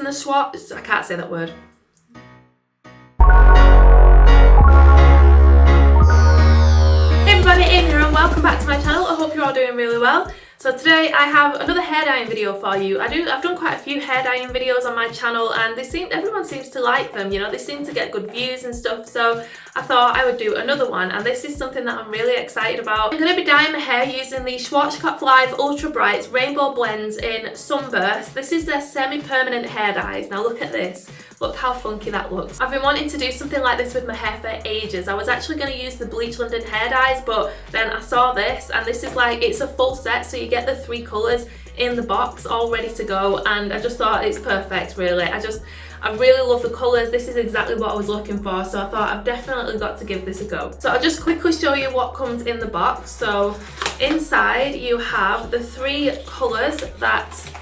using the Schwarz... I can't say that word. Hey everybody, Elena here and welcome back to my channel. I hope you're all doing really well. So today I have another hair dyeing video for you. I've done quite a few hair dyeing videos on my channel and everyone seems to like them, you know, they seem to get good views and stuff, so I thought I would do another one, and this is something that I'm really excited about. I'm going to be dyeing my hair using the Schwarzkopf Live Ultra Brights Rainbow Blends in Sunburst. This is their semi-permanent hair dyes. Now look at this. Look how funky that looks. I've been wanting to do something like this with my hair for ages. I was actually going to use the Bleach London hair dyes, but then I saw this, and this is like, it's a full set, so you get the 3 colours in the box all ready to go, and I just thought it's perfect really. I really love the colours. This is exactly what I was looking for, so I thought I've definitely got to give this a go. So I'll just quickly show you what comes in the box. So inside you have the 3 colours that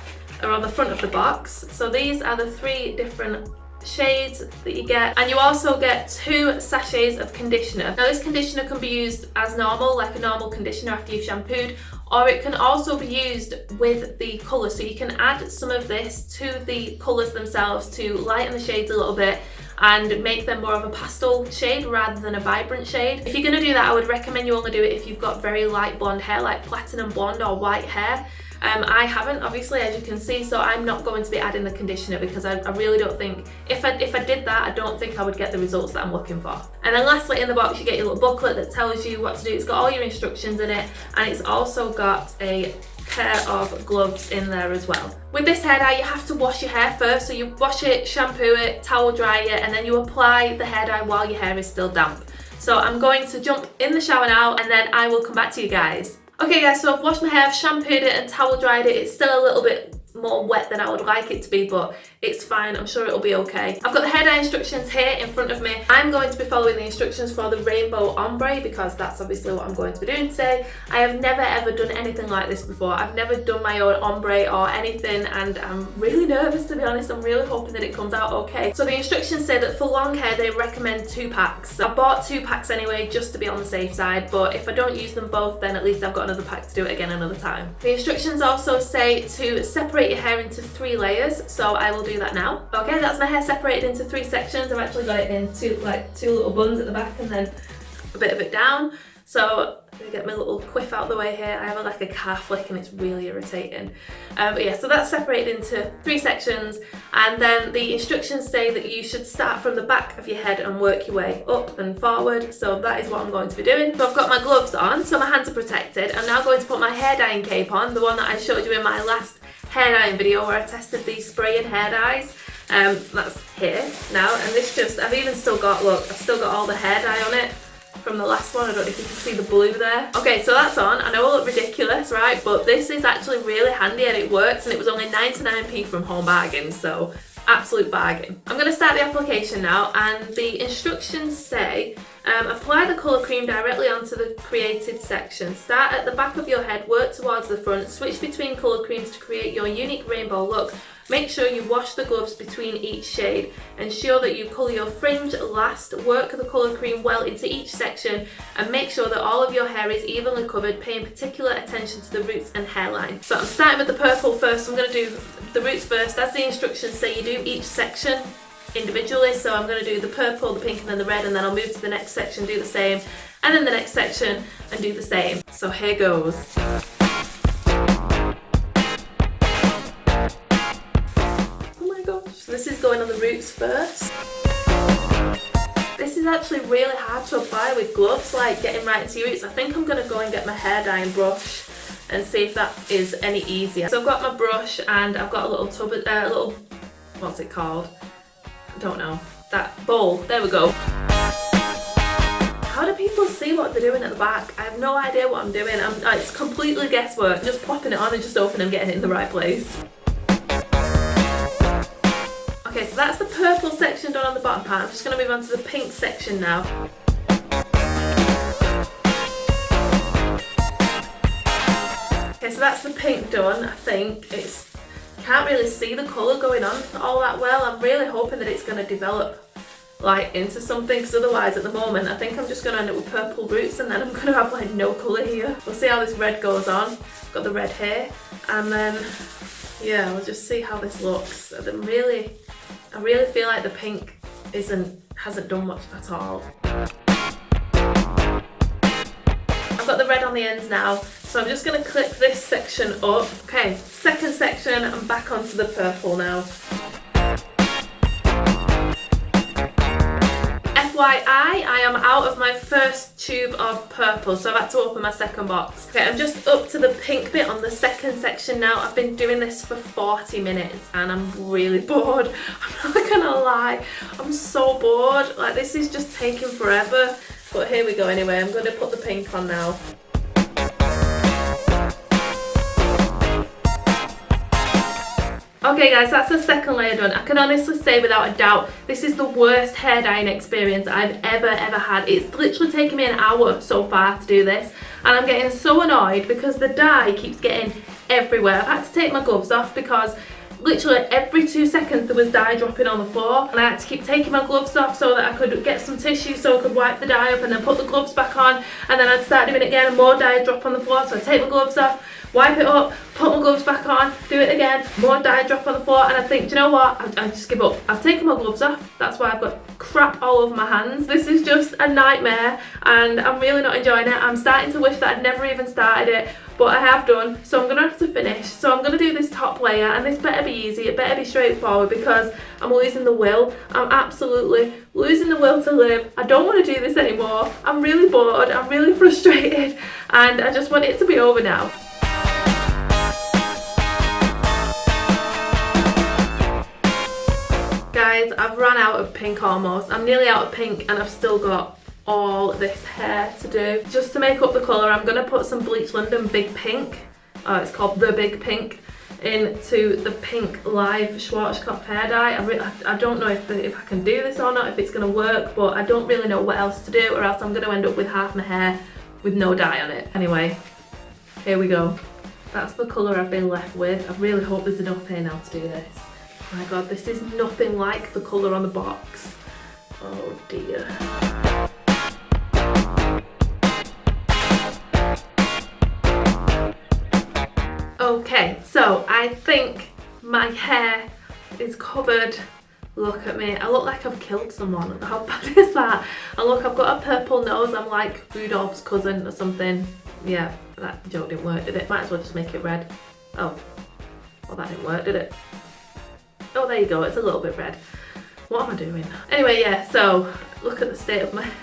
are on the front of the box. So these are the 3 different shades that you get, and you also get 2 sachets of conditioner. Now this conditioner can be used as normal, like a normal conditioner after you've shampooed, or it can also be used with the colour, so you can add some of this to the colours themselves to lighten the shades a little bit and make them more of a pastel shade rather than a vibrant shade. If you're going to do that, I would recommend you only do it if you've got very light blonde hair, like platinum blonde or white hair. I haven't, obviously, as you can see, so I'm not going to be adding the conditioner because I really don't think, if I did that, I don't think I would get the results that I'm looking for. And then lastly, in the box you get your little booklet that tells you what to do. It's got all your instructions in it, and it's also got a pair of gloves in there as well. With this hair dye, you have to wash your hair first, so you wash it, shampoo it, towel dry it, and then you apply the hair dye while your hair is still damp. So I'm going to jump in the shower now, and then I will come back to you guys. Okay guys, so I've washed my hair, I've shampooed it and towel dried it. It's still a little bit more wet than I would like it to be, but it's fine, I'm sure it'll be okay. I've got the hair dye instructions here in front of me. I'm going to be following the instructions for the rainbow ombre because that's obviously what I'm going to be doing today. I have never ever done anything like this before. I've never done my own ombre or anything, and I'm really nervous, to be honest. I'm really hoping that it comes out okay. So the instructions say that for long hair they recommend 2 packs. I bought 2 packs anyway just to be on the safe side, but if I don't use them both, then at least I've got another pack to do it again another time. The instructions also say to separate your hair into 3 layers, so I will do that now. Okay, that's my hair separated into 3 sections. I've actually got it in 2 little buns at the back and then a bit of it down. So I'm gonna get my little quiff out of the way here. I have like a car flick and it's really irritating. But yeah, so that's separated into 3 sections, and then the instructions say that you should start from the back of your head and work your way up and forward. So that is what I'm going to be doing. So I've got my gloves on, so my hands are protected. I'm now going to put my hair dyeing cape on, the one that I showed you in my last hair dyeing video where I tested these spray and hair dyes. That's here now, and this I've still got all the hair dye on it from the last one. I don't know if you can see the blue there. Okay, so that's on. I know I look ridiculous, right? But this is actually really handy and it works, and it was only 99p from Home Bargains, so absolute bargain. I'm going to start the application now, and the instructions say apply the colour cream directly onto the created section. Start at the back of your head, work towards the front, switch between colour creams to create your unique rainbow look. Make sure you wash the gloves between each shade. Ensure that you colour your fringe last. Work the colour cream well into each section and make sure that all of your hair is evenly covered, paying particular attention to the roots and hairline. So I'm starting with the purple first. I'm going to do the roots first. As the instructions say, you do each section individually, so I'm going to do the purple, the pink and then the red, and then I'll move to the next section, do the same, and then the next section and do the same. So here goes. This is going on the roots first. This is actually really hard to apply with gloves, like getting right into your roots. I think I'm going to go and get my hair dyeing brush and see if that is any easier. So I've got my brush and I've got a little tub, what's it called? I don't know. That bowl. There we go. How do people see what they're doing at the back? I have no idea what I'm doing. It's completely guesswork. I'm just popping it on and just opening and getting it in the right place. Okay, so that's the purple section done on the bottom part. I'm just going to move on to the pink section now. Okay, so that's the pink done. I think can't really see the colour going on all that well. I'm really hoping that it's going to develop like into something, because otherwise at the moment I think I'm just going to end up with purple roots and then I'm going to have like no colour here. We'll see how this red goes on. Got the red here, and then yeah, we'll just see how this looks. I really feel like the pink hasn't done much at all. I've got the red on the ends now, so I'm just going to clip this section up. Okay, second section, I'm back onto the purple now. FYI, I am out of my first tube of purple, so I've had to open my second box. Okay, I'm just up to the pink bit on the second section now. I've been doing this for 40 minutes and I'm really bored. I'm not gonna lie, I'm so bored. Like, this is just taking forever. But here we go anyway, I'm gonna put the pink on now. Okay guys, that's the second layer done. I can honestly say without a doubt, this is the worst hair dyeing experience I've ever had. It's literally taken me an hour so far to do this, and I'm getting so annoyed because the dye keeps getting everywhere. I've had to take my gloves off because literally every 2 seconds there was dye dropping on the floor, and I had to keep taking my gloves off so that I could get some tissue so I could wipe the dye up and then put the gloves back on, and then I'd start doing it again and more dye would drop on the floor, so I'd take my gloves off, wipe it up, put my gloves back on, do it again, more dye drop on the floor, and I think, do you know what, I just give up. I've taken my gloves off, that's why I've got crap all over my hands. This is just a nightmare and I'm really not enjoying it. I'm starting to wish that I'd never even started it, but I have done, so I'm gonna have to finish. So I'm gonna do this top layer, and this better be easy, it better be straightforward, because I'm losing the will. I'm absolutely losing the will to live. I don't want to do this anymore. I'm really bored, I'm really frustrated, and I just want it to be over now. Guys, I've run out of pink almost. I'm nearly out of pink and I've still got all this hair to do. Just to make up the colour, I'm going to put some Bleach London Big Pink, it's called the Big Pink, into the pink live Schwarzkopf hair dye. I don't know if I can do this or not, if it's going to work, but I don't really know what else to do, or else I'm going to end up with half my hair with no dye on it. Anyway, here we go. That's the colour I've been left with. I really hope there's enough here now to do this. Oh my god, this is nothing like the colour on the box. Oh dear. Okay, so I think my hair is covered. Look at me, I look like I've killed someone. How bad is that? And look, I've got a purple nose. I'm like Rudolph's cousin or something. Yeah, that joke didn't work, did it? Might as well just make it red. Oh, well that didn't work, did it? Oh, there you go, it's a little bit red. What am I doing? Anyway, yeah, so look at the state of my head.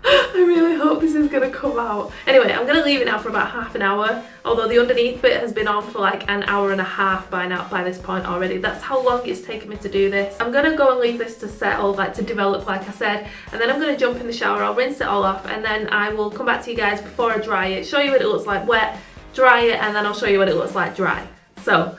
I really hope this is gonna come out. Anyway, I'm gonna leave it now for about half an hour, although the underneath bit has been on for like an hour and a half by this point already. That's how long it's taken me to do this. I'm gonna go and leave this to settle, like to develop, like I said, and then I'm gonna jump in the shower, I'll rinse it all off, and then I will come back to you guys before I dry it, show you what it looks like wet, dry it, and then I'll show you what it looks like dry. So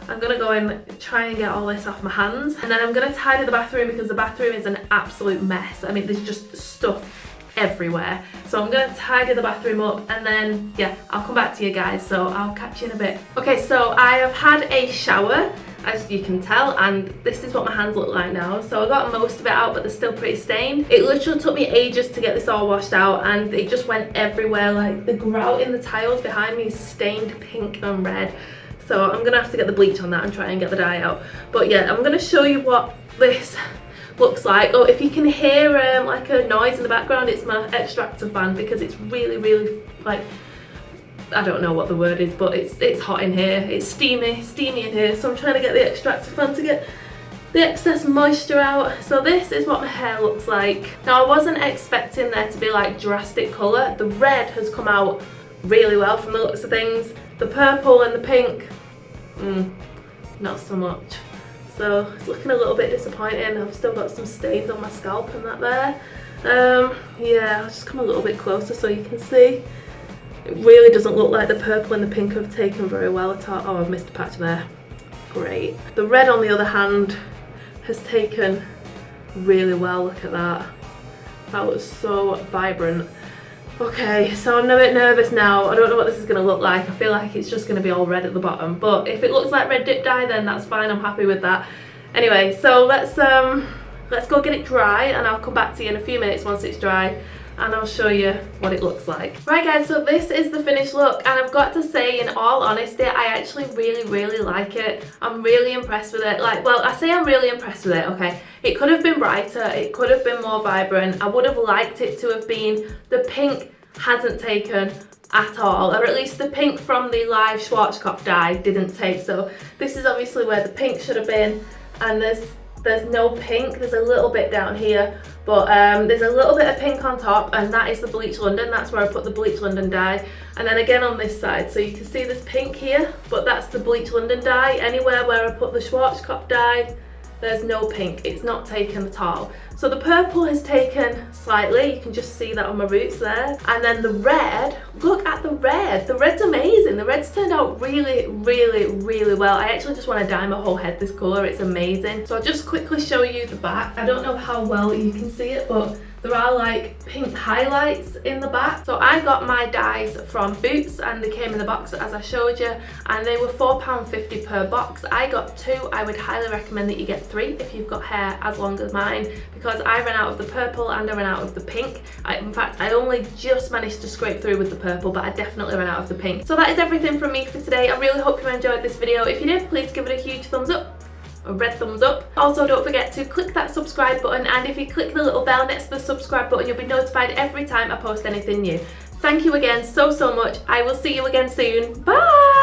I'm gonna go and try and get all this off my hands, and then I'm gonna tidy the bathroom because the bathroom is an absolute mess. I mean, there's just stuff everywhere. So I'm gonna tidy the bathroom up, and then yeah, I'll come back to you guys, so I'll catch you in a bit. Okay, so I have had a shower, as you can tell, and this is what my hands look like now. So I got most of it out, but they're still pretty stained. It literally took me ages to get this all washed out, and it just went everywhere. Like the grout in the tiles behind me is stained pink and red. So I'm gonna have to get the bleach on that and try and get the dye out. But yeah, I'm gonna show you what this looks like. Oh, if you can hear like a noise in the background, it's my extractor fan, because it's really like, I don't know what the word is, but it's hot in here. It's steamy in here. So I'm trying to get the extractor fan to get the excess moisture out. So this is what my hair looks like. Now I wasn't expecting there to be like drastic colour. The red has come out really well from the looks of things. The purple and the pink, not so much. So it's looking a little bit disappointing. I've still got some stains on my scalp and that there. Yeah, I'll just come a little bit closer so you can see. It really doesn't look like the purple and the pink have taken very well at all. Oh, I've missed a patch there. Great. The red, on the other hand, has taken really well. Look at that. That looks so vibrant. Okay, so I'm a bit nervous now. I don't know what this is going to look like. I feel like it's just going to be all red at the bottom, but if it looks like red dip dye, then that's fine. I'm happy with that. Anyway, so let's go get it dry, and I'll come back to you in a few minutes once it's dry. and I'll show you what it looks like. Right guys, so this is the finished look, and I've got to say, in all honesty, I actually really like it. I'm really impressed with it. Like, well, I say I'm really impressed with it, okay. It could have been brighter, it could have been more vibrant. I would have liked it to have been, the pink hasn't taken at all, or at least the pink from the live Schwarzkopf dye didn't take. So this is obviously where the pink should have been, and there's no pink. There's a little bit down here, but there's a little bit of pink on top, and that is the Bleach London. That's where I put the Bleach London dye. And then again on this side, so you can see this pink here, but that's the Bleach London dye. Anywhere where I put the Schwarzkopf dye, there's no pink. It's not taken at all. So the purple has taken slightly. You can just see that on my roots there. And then the red, look at the red. The red's amazing. The red's turned out really well. I actually just want to dye my whole head this colour. It's amazing. So I'll just quickly show you the back. I don't know how well you can see it, but there are like pink highlights in the back. So I got my dyes from Boots, and they came in the box as I showed you, and they were £4.50 per box. I got 2. I would highly recommend that you get 3 if you've got hair as long as mine, because I ran out of the purple and I ran out of the pink. In fact, I only just managed to scrape through with the purple, but I definitely ran out of the pink. So that is everything from me for today. I really hope you enjoyed this video. If you did, please give it a huge thumbs up. A red thumbs up. Also, don't forget to click that subscribe button, and if you click the little bell next to the subscribe button, you'll be notified every time I post anything new. Thank you again so much. I will see you again soon. Bye!